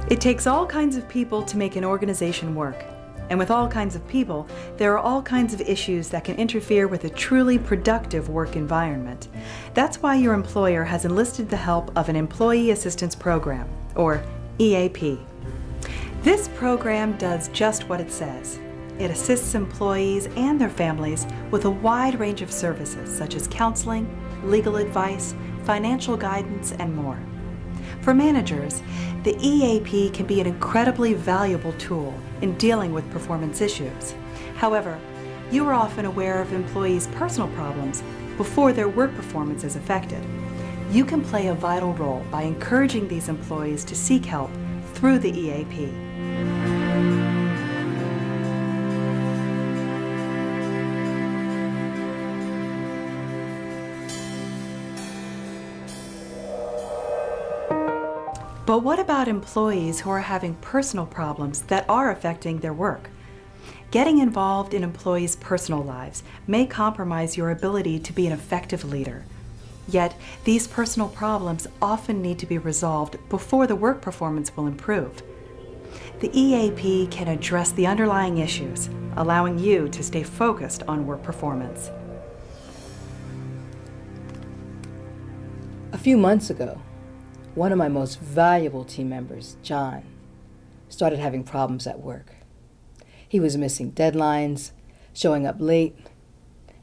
It takes all kinds of people to make an organization work. And with all kinds of people, there are all kinds of issues that can interfere with a truly productive work environment. That's why your employer has enlisted the help of an Employee Assistance Program, or EAP. This program does just what it says. It assists employees and their families with a wide range of services such as counseling, legal advice, financial guidance, and more. For managers, the EAP can be an incredibly valuable tool in dealing with performance issues. However, you are often aware of employees' personal problems before their work performance is affected. You can play a vital role by encouraging these employees to seek help through the EAP. But what about employees who are having personal problems that are affecting their work? Getting involved in employees' personal lives may compromise your ability to be an effective leader. Yet, these personal problems often need to be resolved before the work performance will improve. The EAP can address the underlying issues, allowing you to stay focused on work performance. A few months ago, one of my most valuable team members, John, started having problems at work. He was missing deadlines, showing up late,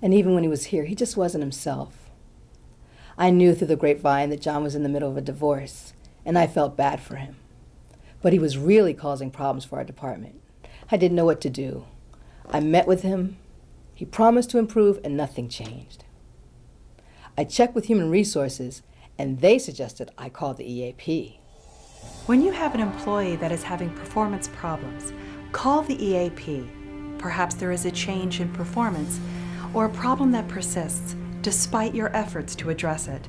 and even when he was here, he just wasn't himself. I knew through the grapevine that John was in the middle of a divorce, and I felt bad for him. But he was really causing problems for our department. I didn't know what to do. I met with him, he promised to improve, and nothing changed. I checked with Human Resources, and they suggested I call the EAP. When you have an employee that is having performance problems, call the EAP. Perhaps there is a change in performance or a problem that persists despite your efforts to address it.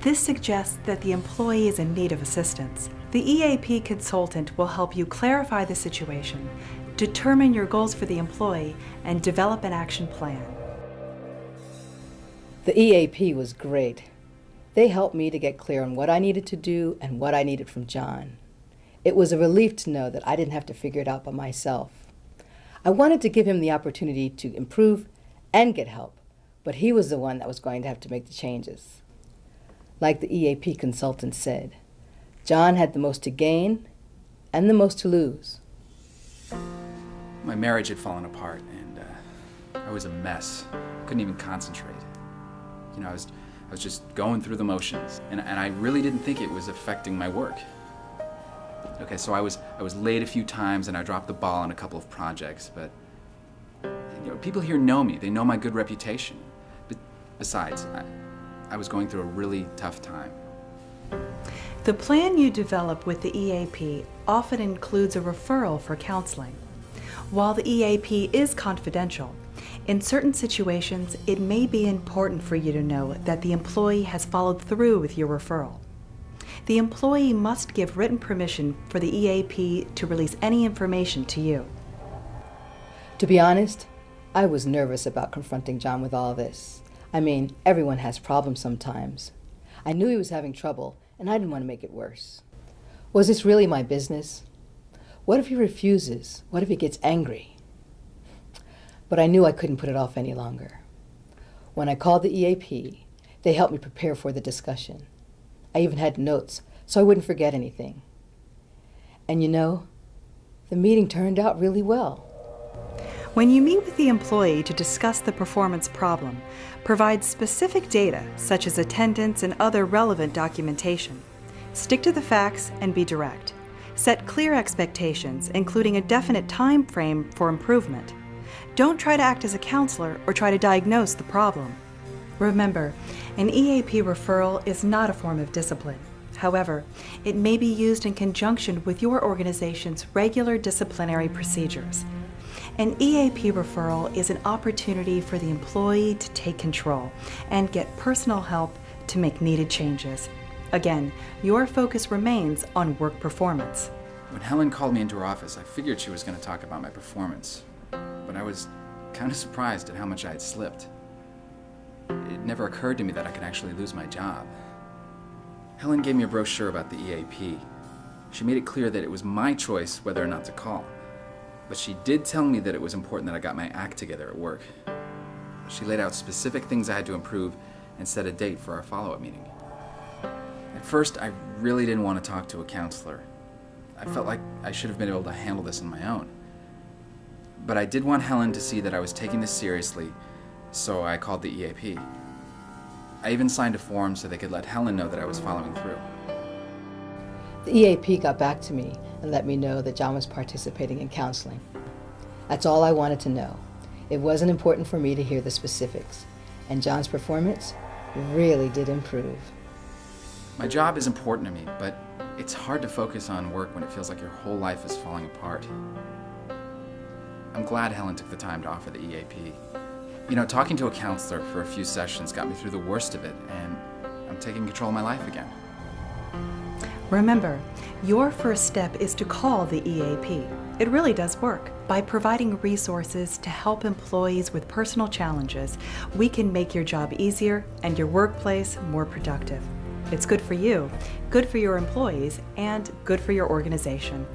This suggests that the employee is in need of assistance. The EAP consultant will help you clarify the situation, determine your goals for the employee, and develop an action plan. The EAP was great. They helped me to get clear on what I needed to do and what I needed from John. It was a relief to know that I didn't have to figure it out by myself. I wanted to give him the opportunity to improve and get help, but he was the one that was going to have to make the changes. Like the EAP consultant said, John had the most to gain and the most to lose. My marriage had fallen apart, and I was a mess. Couldn't even concentrate. I was just going through the motions, and I really didn't think it was affecting my work. Okay, so I was late a few times, and I dropped the ball on a couple of projects, but people here know me. They know my good reputation. But besides, I was going through a really tough time. The plan you develop with the EAP often includes a referral for counseling. While the EAP is confidential, in certain situations, it may be important for you to know that the employee has followed through with your referral. The employee must give written permission for the EAP to release any information to you. To be honest, I was nervous about confronting John with all this. I mean, everyone has problems sometimes. I knew he was having trouble, and I didn't want to make it worse. Was this really my business? What if he refuses? What if he gets angry? But I knew I couldn't put it off any longer. When I called the EAP, they helped me prepare for the discussion. I even had notes so I wouldn't forget anything. And the meeting turned out really well. When you meet with the employee to discuss the performance problem, provide specific data such as attendance and other relevant documentation. Stick to the facts and be direct. Set clear expectations, including a definite time frame for improvement. Don't try to act as a counselor or try to diagnose the problem. Remember, an EAP referral is not a form of discipline. However, it may be used in conjunction with your organization's regular disciplinary procedures. An EAP referral is an opportunity for the employee to take control and get personal help to make needed changes. Again, your focus remains on work performance. When Helen called me into her office, I figured she was going to talk about my performance. But I was kind of surprised at how much I had slipped. It never occurred to me that I could actually lose my job. Helen gave me a brochure about the EAP. She made it clear that it was my choice whether or not to call. But she did tell me that it was important that I got my act together at work. She laid out specific things I had to improve and set a date for our follow-up meeting. At first, I really didn't want to talk to a counselor. I felt like I should have been able to handle this on my own. But I did want Helen to see that I was taking this seriously, so I called the EAP. I even signed a form so they could let Helen know that I was following through. The EAP got back to me and let me know that John was participating in counseling. That's all I wanted to know. It wasn't important for me to hear the specifics, and John's performance really did improve. My job is important to me, but it's hard to focus on work when it feels like your whole life is falling apart. I'm glad Helen took the time to offer the EAP. You know, talking to a counselor for a few sessions got me through the worst of it, and I'm taking control of my life again. Remember, your first step is to call the EAP. It really does work. By providing resources to help employees with personal challenges, we can make your job easier and your workplace more productive. It's good for you, good for your employees, and good for your organization.